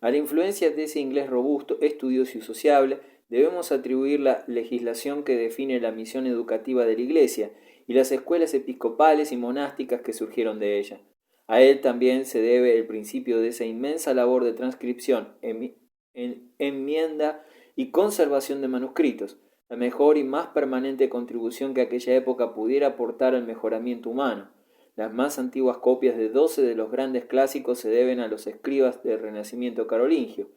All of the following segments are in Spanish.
A la influencia de ese inglés robusto, estudioso y sociable, debemos atribuir la legislación que define la misión educativa de la Iglesia y las escuelas episcopales y monásticas que surgieron de ella. A él también se debe el principio de esa inmensa labor de transcripción, enmienda y conservación de manuscritos, la mejor y más permanente contribución que aquella época pudiera aportar al mejoramiento humano. Las más antiguas copias de 12 de los grandes clásicos se deben a los escribas del Renacimiento carolingio.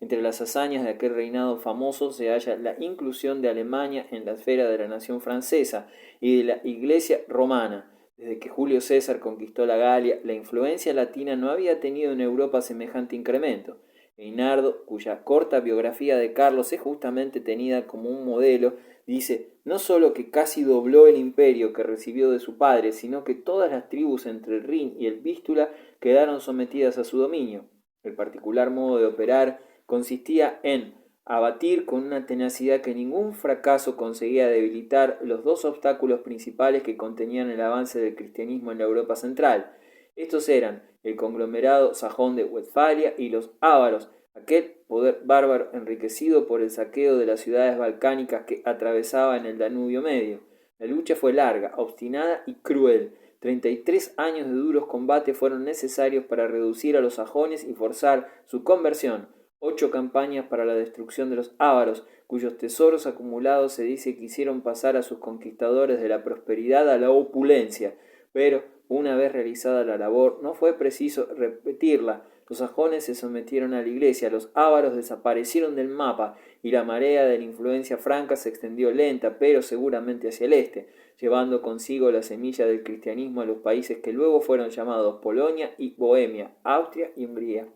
Entre las hazañas de aquel reinado famoso se halla la inclusión de Alemania en la esfera de la nación francesa y de la Iglesia romana. Desde que Julio César conquistó la Galia, la influencia latina no había tenido en Europa semejante incremento. Einardo, cuya corta biografía de Carlos es justamente tenida como un modelo, dice no sólo que casi dobló el imperio que recibió de su padre, sino que todas las tribus entre el Rin y el Vístula quedaron sometidas a su dominio. El particular modo de operar consistía en abatir con una tenacidad que ningún fracaso conseguía debilitar los dos obstáculos principales que contenían el avance del cristianismo en la Europa central. Estos eran el conglomerado sajón de Westfalia y los ávaros, aquel poder bárbaro enriquecido por el saqueo de las ciudades balcánicas que atravesaban el Danubio medio. La lucha fue larga, obstinada y cruel. 33 años de duros combates fueron necesarios para reducir a los sajones y forzar su conversión. 8 campañas para la destrucción de los ávaros, cuyos tesoros acumulados se dice que hicieron pasar a sus conquistadores de la prosperidad a la opulencia. Pero, una vez realizada la labor, no fue preciso repetirla. Los sajones se sometieron a la iglesia, los ávaros desaparecieron del mapa y la marea de la influencia franca se extendió lenta pero seguramente hacia el este, llevando consigo la semilla del cristianismo a los países que luego fueron llamados Polonia y Bohemia, Austria y Hungría.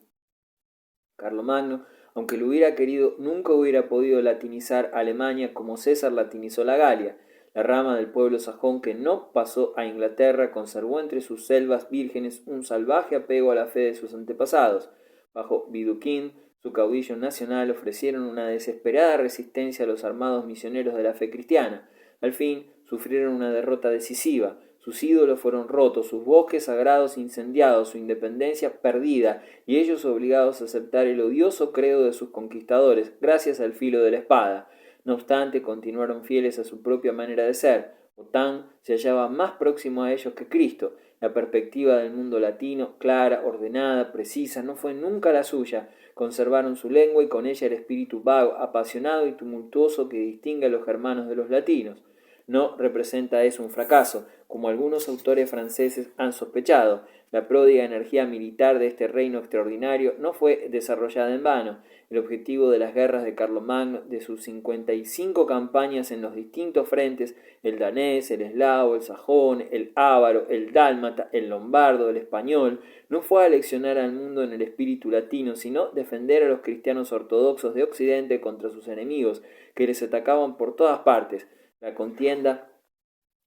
Carlomagno, aunque lo hubiera querido, nunca hubiera podido latinizar Alemania como César latinizó la Galia. La rama del pueblo sajón que no pasó a Inglaterra conservó entre sus selvas vírgenes un salvaje apego a la fe de sus antepasados. Bajo Viduquín, su caudillo nacional, ofrecieron una desesperada resistencia a los armados misioneros de la fe cristiana. Al fin, sufrieron una derrota decisiva. Sus ídolos fueron rotos, sus bosques sagrados incendiados, su independencia perdida, y ellos obligados a aceptar el odioso credo de sus conquistadores, gracias al filo de la espada. No obstante, continuaron fieles a su propia manera de ser. Otán se hallaba más próximo a ellos que Cristo. La perspectiva del mundo latino, clara, ordenada, precisa, no fue nunca la suya. Conservaron su lengua y con ella el espíritu vago, apasionado y tumultuoso que distingue a los germanos de los latinos. No representa eso un fracaso, como algunos autores franceses han sospechado. La pródiga energía militar de este reino extraordinario no fue desarrollada en vano. El objetivo de las guerras de Carlomagno, de sus 55 campañas en los distintos frentes, el danés, el eslavo, el sajón, el ávaro, el dálmata, el lombardo, el español, no fue aleccionar al mundo en el espíritu latino, sino defender a los cristianos ortodoxos de Occidente contra sus enemigos, que les atacaban por todas partes. La contienda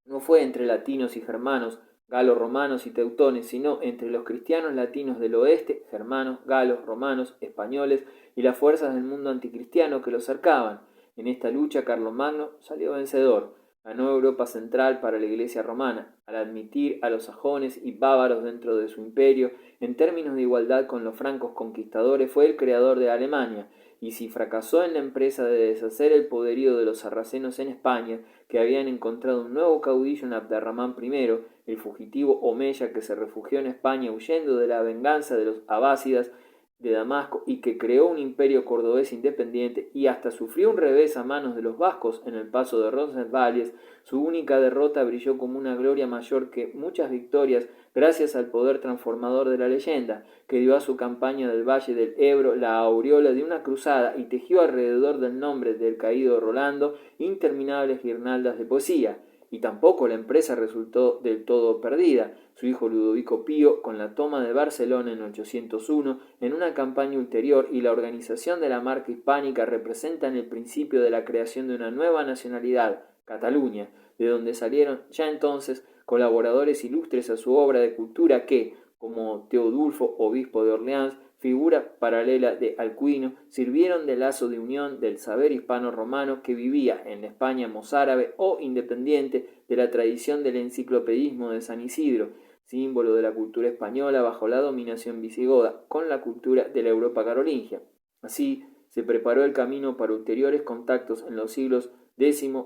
no fue entre latinos y germanos, galos, romanos y teutones, sino entre los cristianos latinos del oeste, germanos, galos, romanos, españoles y las fuerzas del mundo anticristiano que los cercaban. En esta lucha Carlomagno salió vencedor. Ganó Europa central para la Iglesia romana, al admitir a los sajones y bávaros dentro de su imperio, en términos de igualdad con los francos conquistadores, fue el creador de Alemania, y si fracasó en la empresa de deshacer el poderío de los sarracenos en España, que habían encontrado un nuevo caudillo en Abderramán I, el fugitivo Omeya que se refugió en España huyendo de la venganza de los abásidas de Damasco y que creó un imperio cordobés independiente y hasta sufrió un revés a manos de los vascos en el paso de Roncesvalles, su única derrota brilló como una gloria mayor que muchas victorias gracias al poder transformador de la leyenda, que dio a su campaña del Valle del Ebro la aureola de una cruzada y tejió alrededor del nombre del caído Rolando interminables guirnaldas de poesía. Y tampoco la empresa resultó del todo perdida. Su hijo Ludovico Pío, con la toma de Barcelona en 801, en una campaña ulterior y la organización de la marca hispánica representan el principio de la creación de una nueva nacionalidad, Cataluña, de donde salieron ya entonces colaboradores ilustres a su obra de cultura que, como Teodulfo, obispo de Orleans, figura paralela de Alcuino, sirvieron de lazo de unión del saber hispano-romano que vivía en la España mozárabe o independiente de la tradición del enciclopedismo de San Isidro. símbolo de la cultura española bajo la dominación visigoda, con la cultura de la Europa carolingia. Así, se preparó el camino para ulteriores contactos en los siglos X, XI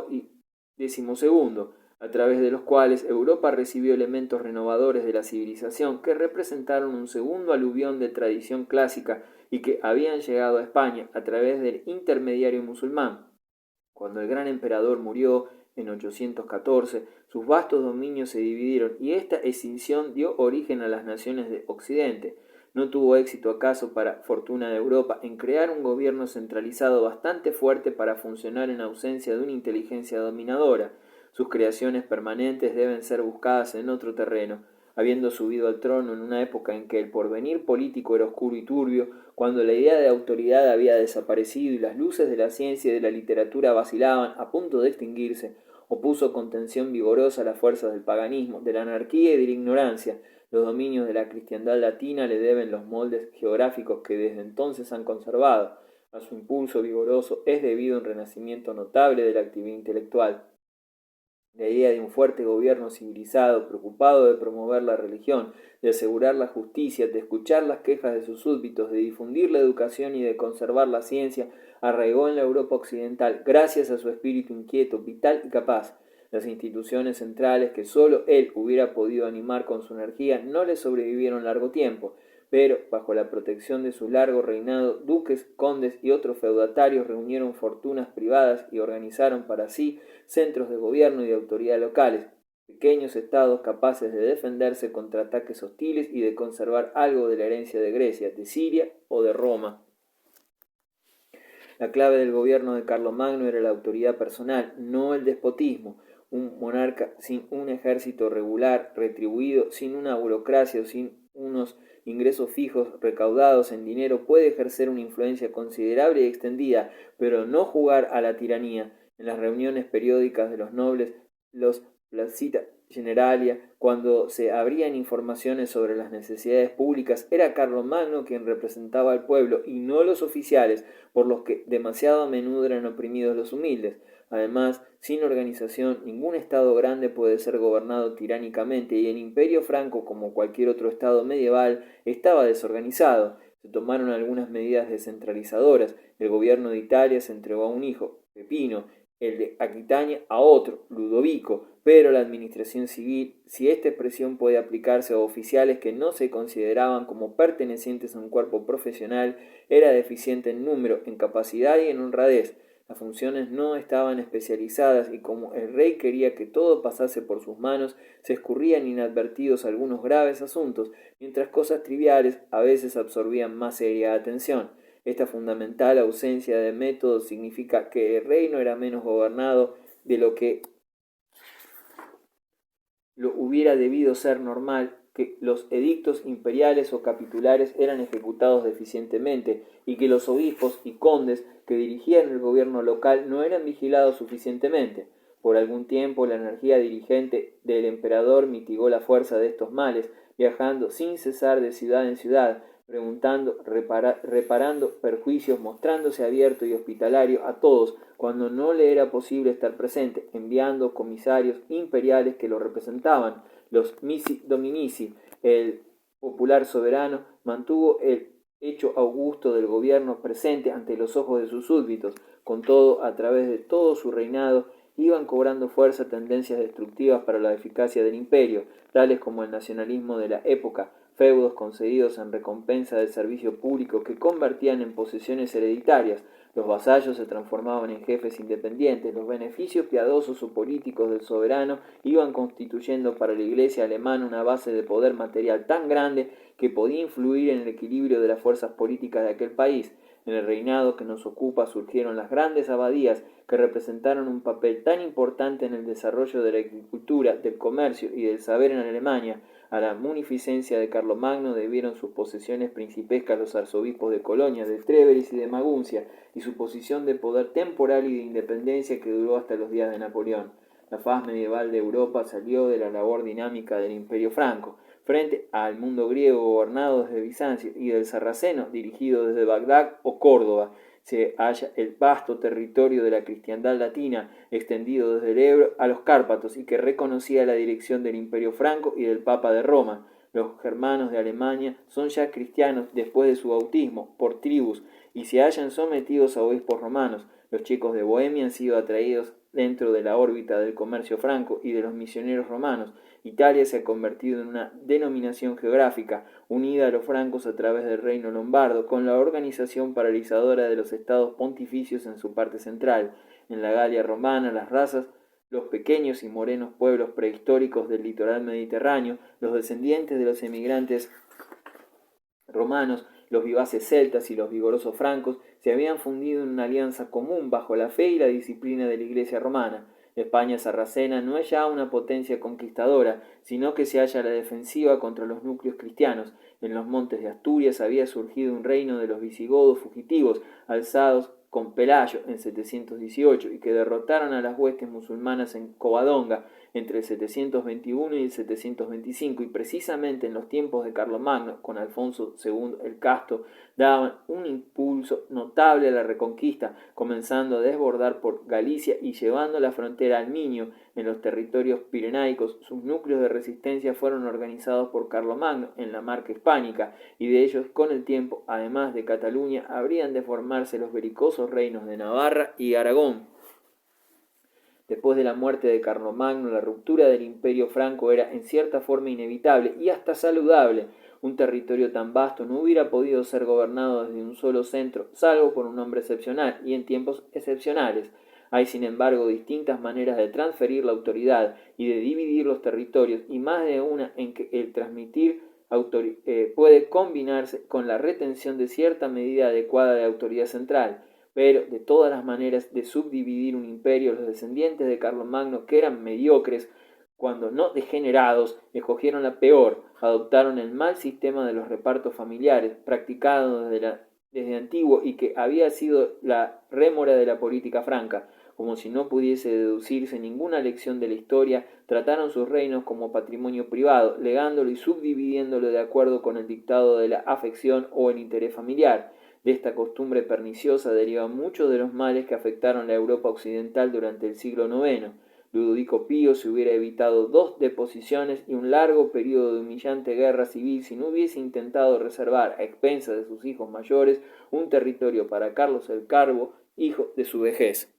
y XII, a través de los cuales Europa recibió elementos renovadores de la civilización que representaron un segundo aluvión de tradición clásica y que habían llegado a España a través del intermediario musulmán. Cuando el gran emperador murió en 814, sus vastos dominios se dividieron y esta escisión dio origen a las naciones de Occidente. ¿No tuvo éxito acaso, para fortuna de Europa, en crear un gobierno centralizado bastante fuerte para funcionar en ausencia de una inteligencia dominadora? Sus creaciones permanentes deben ser buscadas en otro terreno. Habiendo subido al trono en una época en que el porvenir político era oscuro y turbio, cuando la idea de autoridad había desaparecido y las luces de la ciencia y de la literatura vacilaban a punto de extinguirse, opuso con tensión vigorosa a las fuerzas del paganismo, de la anarquía y de la ignorancia. Los dominios de la cristiandad latina le deben los moldes geográficos que desde entonces han conservado. A su impulso vigoroso es debido un renacimiento notable de la actividad intelectual. La idea de un fuerte gobierno civilizado, preocupado de promover la religión, de asegurar la justicia, de escuchar las quejas de sus súbditos, de difundir la educación y de conservar la ciencia, arraigó en la Europa occidental gracias a su espíritu inquieto, vital y capaz. Las instituciones centrales que sólo él hubiera podido animar con su energía no le sobrevivieron largo tiempo, pero bajo la protección de su largo reinado, duques, condes y otros feudatarios reunieron fortunas privadas y organizaron para sí centros de gobierno y de autoridad locales, pequeños estados capaces de defenderse contra ataques hostiles y de conservar algo de la herencia de Grecia, de Siria o de Roma. La clave del gobierno de Carlomagno era la autoridad personal, no el despotismo. Un monarca sin un ejército regular, retribuido, sin una burocracia o sin unos ingresos fijos recaudados en dinero puede ejercer una influencia considerable y extendida, pero no jugar a la tiranía. En las reuniones periódicas de los nobles, los placita generalia, cuando se abrían informaciones sobre las necesidades públicas, era Carlomagno quien representaba al pueblo y no los oficiales, por los que demasiado a menudo eran oprimidos los humildes. Además, sin organización, ningún estado grande puede ser gobernado tiránicamente y el Imperio Franco, como cualquier otro estado medieval, estaba desorganizado. Se tomaron algunas medidas descentralizadoras. El gobierno de Italia se entregó a un hijo, Pepino, el de Aquitania a otro, Ludovico, pero la administración civil, si esta expresión puede aplicarse a oficiales que no se consideraban como pertenecientes a un cuerpo profesional, era deficiente en número, en capacidad y en honradez. Las funciones no estaban especializadas y como el rey quería que todo pasase por sus manos, se escurrían inadvertidos algunos graves asuntos, mientras cosas triviales a veces absorbían más seria atención. Esta fundamental ausencia de métodos significa que el reino era menos gobernado de lo que lo hubiera debido ser normal, que los edictos imperiales o capitulares eran ejecutados deficientemente y que los obispos y condes que dirigían el gobierno local no eran vigilados suficientemente. Por algún tiempo la energía dirigente del emperador mitigó la fuerza de estos males, viajando sin cesar de ciudad en ciudad, preguntando, reparando perjuicios, mostrándose abierto y hospitalario a todos cuando no le era posible estar presente, enviando comisarios imperiales que lo representaban. Los missi dominici, el popular soberano, mantuvo el hecho augusto del gobierno presente ante los ojos de sus súbditos. Con todo, a través de todo su reinado, iban cobrando fuerza tendencias destructivas para la eficacia del imperio, tales como el nacionalismo de la época, feudos concedidos en recompensa del servicio público que convertían en posesiones hereditarias. Los vasallos se transformaban en jefes independientes. Los beneficios piadosos o políticos del soberano iban constituyendo para la Iglesia alemana una base de poder material tan grande que podía influir en el equilibrio de las fuerzas políticas de aquel país. En el reinado que nos ocupa surgieron las grandes abadías que representaron un papel tan importante en el desarrollo de la agricultura, del comercio y del saber en Alemania. A la munificencia de Carlomagno debieron sus posesiones principescas los arzobispos de Colonia, de Tréveris y de Maguncia, y su posición de poder temporal y de independencia que duró hasta los días de Napoleón. La faz medieval de Europa salió de la labor dinámica del Imperio Franco, frente al mundo griego gobernado desde Bizancio y del sarraceno dirigido desde Bagdad o Córdoba. se halla el vasto territorio de la cristiandad latina, extendido desde el Ebro a los Cárpatos y que reconocía la dirección del Imperio Franco y del Papa de Roma. Los germanos de Alemania son ya cristianos después de su bautismo, por tribus, y se hallan sometidos a obispos romanos. Los chicos de Bohemia han sido atraídos dentro de la órbita del comercio franco y de los misioneros romanos. Italia se ha convertido en una denominación geográfica, unida a los francos a través del reino lombardo, con la organización paralizadora de los estados pontificios en su parte central. En la Galia romana, las razas, los pequeños y morenos pueblos prehistóricos del litoral mediterráneo, los descendientes de los emigrantes romanos, los vivaces celtas y los vigorosos francos se habían fundido en una alianza común bajo la fe y la disciplina de la Iglesia romana. La España sarracena no es ya una potencia conquistadora, sino que se halla a la defensiva contra los núcleos cristianos. En los montes de Asturias había surgido un reino de los visigodos fugitivos, alzados con Pelayo en 718 y que derrotaron a las huestes musulmanas en Covadonga entre el 721 y el 725, y precisamente en los tiempos de Carlomagno, con Alfonso II el Casto, daban un impulso notable a la reconquista, comenzando a desbordar por Galicia y llevando la frontera al Minho. En los territorios pirenaicos, sus núcleos de resistencia fueron organizados por Carlomagno en la Marca Hispánica, y de ellos, con el tiempo, además de Cataluña, habrían de formarse los belicosos reinos de Navarra y Aragón. Después de la muerte de Carlomagno, la ruptura del imperio franco era en cierta forma inevitable y hasta saludable. Un territorio tan vasto no hubiera podido ser gobernado desde un solo centro, salvo por un hombre excepcional y en tiempos excepcionales. Hay, sin embargo, distintas maneras de transferir la autoridad y de dividir los territorios, y más de una en que el transmitir puede combinarse con la retención de cierta medida adecuada de autoridad central. Pero, de todas las maneras de subdividir un imperio, los descendientes de Carlomagno, que eran mediocres, cuando no degenerados, escogieron la peor, adoptaron el mal sistema de los repartos familiares, practicado desde antiguo y que había sido la rémora de la política franca. Como si no pudiese deducirse ninguna lección de la historia, trataron sus reinos como patrimonio privado, legándolo y subdividiéndolo de acuerdo con el dictado de la afección o el interés familiar. De esta costumbre perniciosa derivan muchos de los males que afectaron la Europa occidental durante el siglo IX. Ludovico Pío se hubiera evitado 2 deposiciones y un largo periodo de humillante guerra civil si no hubiese intentado reservar, a expensas de sus hijos mayores, un territorio para Carlos el Calvo, hijo de su vejez.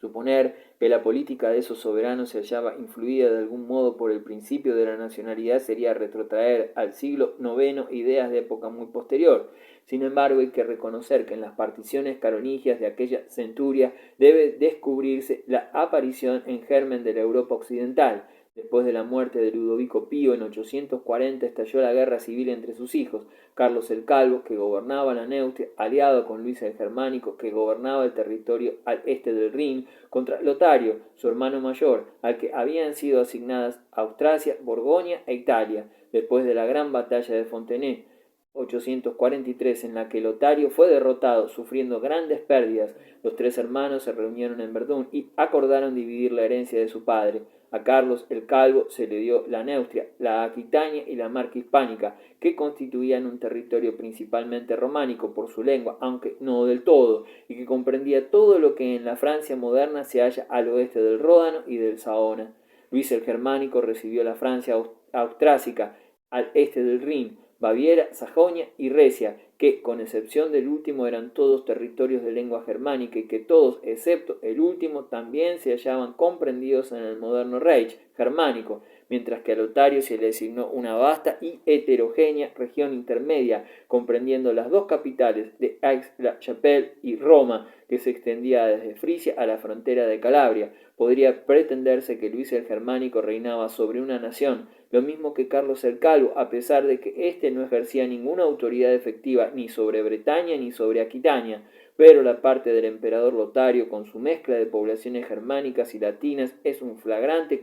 Suponer que la política de esos soberanos se hallaba influida de algún modo por el principio de la nacionalidad sería retrotraer al siglo IX ideas de época muy posterior. Sin embargo, hay que reconocer que en las particiones carolingias de aquella centuria debe descubrirse la aparición en germen de la Europa occidental. Después de la muerte de Ludovico Pío en 840 estalló la guerra civil entre sus hijos, Carlos el Calvo, que gobernaba la Neustria, aliado con Luis el Germánico, que gobernaba el territorio al este del Rin, contra Lotario, su hermano mayor, al que habían sido asignadas Austrasia, Borgoña e Italia, después de la gran batalla de Fontenay, 843, en la que Lotario fue derrotado, sufriendo grandes pérdidas. Los 3 hermanos se reunieron en Verdún y acordaron dividir la herencia de su padre. A Carlos el Calvo se le dio la Neustria, la Aquitania y la Marca Hispánica, que constituían un territorio principalmente románico por su lengua, aunque no del todo, y que comprendía todo lo que en la Francia moderna se halla al oeste del Ródano y del Saona. Luis el Germánico recibió la Francia austrásica al este del Rin, Baviera, Sajonia y Recia, que, con excepción del último, eran todos territorios de lengua germánica y que todos, excepto el último, también se hallaban comprendidos en el moderno Reich germánico, mientras que a Lotario se le asignó una vasta y heterogénea región intermedia, comprendiendo las 2 capitales de Aix-la-Chapelle y Roma, que se extendía desde Frisia a la frontera de Calabria. Podría pretenderse que Luis el Germánico reinaba sobre una nación, lo mismo que Carlos el Calvo, a pesar de que éste no ejercía ninguna autoridad efectiva ni sobre Bretaña ni sobre Aquitania, pero la parte del emperador Lotario, con su mezcla de poblaciones germánicas y latinas, es una flagrante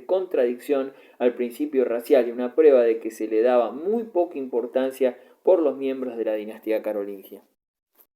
contradicción al principio racial y una prueba de que se le daba muy poca importancia por los miembros de la dinastía carolingia.